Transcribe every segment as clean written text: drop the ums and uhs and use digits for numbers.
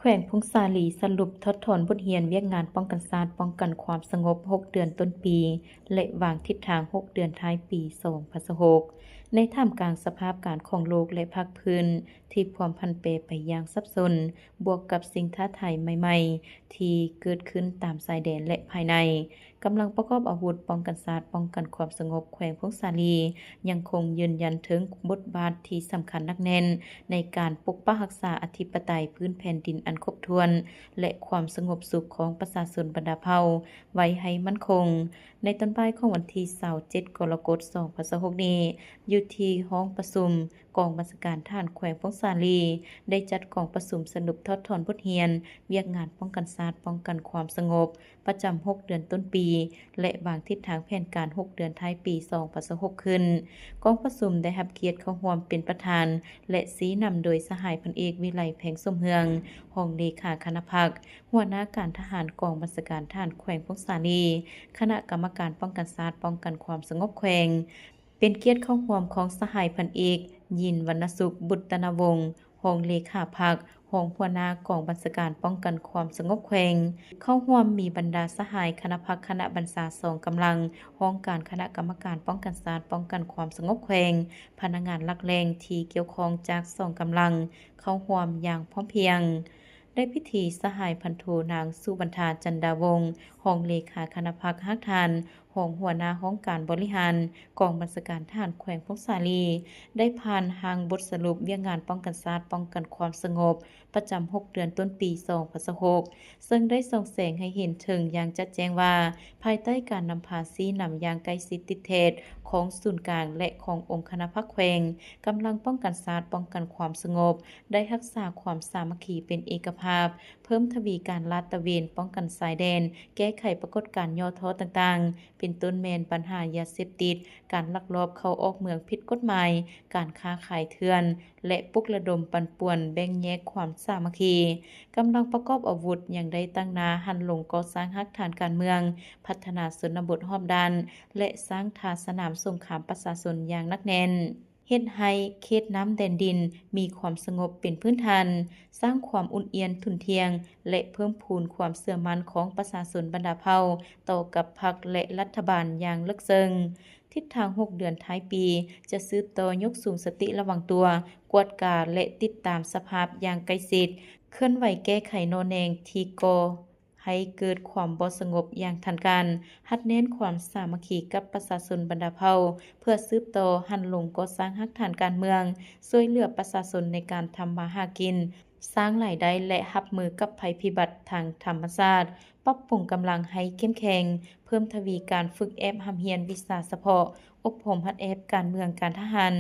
ขวงพงษาลีสรุปทดถอนบทเรียนเวียกงานป้องกันศาสตร์ป้องกันความสงบ 6 เดือนต้นปี และวางทิศทาง 6 เดือนท้ายปี 2026 ในท่ามกลางสภาพการของโลกและภาคพื้น ที่พร้อมพันเปไปอย่างซับซ้อนบวกกับสิ่งท้าทายใหม่ๆ ที่เกิดขึ้นตามชายแดนและภายในกำลังประกอบอาวุธป้องกันศาสตร์ป้องกันความสงบแขวงพงษาลียังคงยืนยันถึงบทบาทที่สำคัญนักแน่นในการปกปักรักษาอธิปไตยพื้นแผ่นดินอันครบถ้วนและความสงบสุขของประชาชนบรรดาเผ่าไว้ให้มั่นคงในตอนบ่ายของวันที่27กรกฎาคม2026นี้อยู่ที่ห้องประชุมกองบัญชาการทหารแขวงพงษาลีได้จัดกองประชุมสรุปทดถอนบทเรียนเวียกงานป้องกันศาสตร์ป้องกันความสงบประจำ6 เดือนต้นปีและวางทิศทางแผนการ 6 เดือนท้ายปี 2026 ขึ้นกองประชุมได้รับเกียรติเข้าร่วมเป็นประธานและชี้นำโดยสหายพันเอกวิไลแผงสมเฮืองรองเลขาคณะพรรคหัวหน้าการทหารกองบัญชาการทหารแขวงพงษาลีคณะกรรมการป้องกันศาสตร์ป้องกันความสงบแขวงเป็นเกียรติเข้าร่วมของสหายพันเอกยินวรรณสุขบุตรนวงศ์รองเลขาพรรครองหัวหน้ากองบัญชาการป้องกันความสงบแขวงเข้าร่วมมีบรรดาสหายคณะพรรคคณะบัญชา2กำลังห้องการคณะกรรมการป้องกันศาสตร์ป้องกันความสงบแขวงพนักงานหลักแรงที่เกี่ยวข้องจาก2กำลังเข้าร่วมอย่างพร้อมเพรียงได้พิธีสหายพันโทนางสุบรรณาจันดาวงศ์รองเลขาคณะพรรคฮักทานรองหัวหน้าห้องการบริหารกองบัญชาการทหารแขวงพงษาลีได้ผ่านหางบทสรุปเวียกงานป้องกันศาสตร์ป้องกันความสงบประจำ6 เดือนต้นปี 2026 ซึ่งได้ส่องแสงให้เห็นถึงอย่างชัดแจ้งว่าภายใต้การนำพาชี้นำอย่างใกล้ชิดติดเทศของศูนย์กลางและขององค์คณะพรรคแขวงกำลังป้องกันศาสตร์ป้องกันความสงบได้รักษาความสามัคคีเป็นเอกภาพเพิ่มทวีการลาดตระเวนป้องกันสายแดนแก้ไขปรากฏการณ์ย่อท้อต่างๆเป็นต้นแมนปัญหายาเสพติดการลักลอบเข้าออกเมืองผิดกฎหมายการค้าขายเถื่อนและปลุกระดมปั่นป่วนแบ่งแยกความสามัคคีกำลังประกอบอาวุธยังได้ตั้งหน้าหันลงก่อสร้างรักฐานการเมืองพัฒนาชนบทรอบด้านและสร้างฐานสนามสงครามประชาชนอย่างหนักแน่นเฮ็ดให้เขตน้ำแดนดินมีความสงบเป็นพื้นฐานสร้างความอุ่นเอียนทุนเทียงและเพิ่มพูนความเชื่อมั่นของประชาชนบรรดาเผ่าต่อกับพรรคและรัฐบาลอย่างลึกซึ้งทิศทาง6 เดือนท้ายปีจะสืบต่อยกสูงสติระวังตัวกวดกาและติดตามสภาพอย่างใกล้ชิดเคลื่อนไหวแก้ไขโนแนงที่ก่อให้เกิดความบ่สงบอย่างทันการหัดเน้นความสามัคคีกับประชาชนบรรดาเผ่าเพื่อสืบต่อหันลงก่อสร้างรักฐานการเมืองช่วยเหลือประชาชนในการทำมาหากินสร้างรายได้และรับมือกับภัยพิบัติทางธรรมชาติปรับปรุงกำลังให้เข้มแข็งเพิ่มทวีการฝึกแอบหำเรียนวิชาเฉพาะอบรมหัดแอบการเมืองการทหาร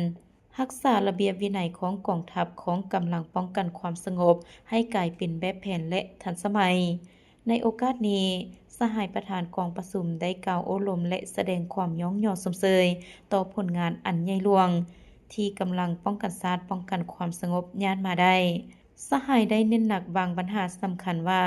รักษาระเบียบวินัยของกองทัพของกำลังป้องกันความสงบให้กลายเป็นแบบแผนและทันสมัยในโอกาสนี้สหายประธานกองประชุมได้กล่าวโอ้ลมและแสดงความยองยอสมเชยต่อผลงานอันใหญ่หลวงที่กำลังป้องกันศาสตร์ป้องกันความสงบญาติมาได้สหายได้เน้นหนักบางปัญหาสำคัญว่า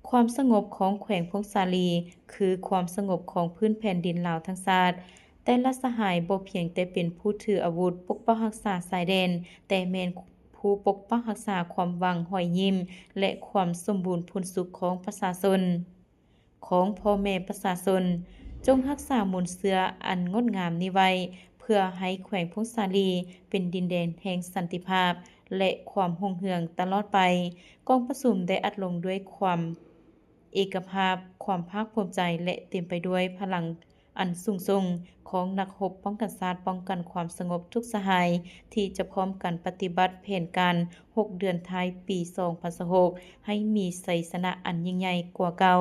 ความสงบของแขวงพงษาลีคือความสงบของพื้นแผ่นดินลาวทั้งชาติแต่ละสหายบ่เพียงแต่เป็นผู้ถืออาวุธปกป้องรักษาชายแดนแต่แม้นผู้ปกป้องรักษาความหวังหอยยิ้มและความสมบูรณ์ผลสุขของประชาชนของพ่อแม่ประชาชนจงรักษามนต์เสื้ออันงดงามนี้ไว้เพื่อให้แขวงพงษาลีเป็นดินแดนแห่งสันติภาพและความรุ่งเรืองตลอดไปกองประชุมได้อัดลงด้วยความเอกภาพความภาคภูมิใจและเต็มไปด้วยพลังอันสูงส่งของนักรบป้องกันศาสตร์ป้องกันความสงบทุกสหายที่จะพร้อมกันปฏิบัติแผนการ6 เดือนท้ายปี 2026ให้มีชัยชนะอันยิ่งใหญ่กว่าเก่า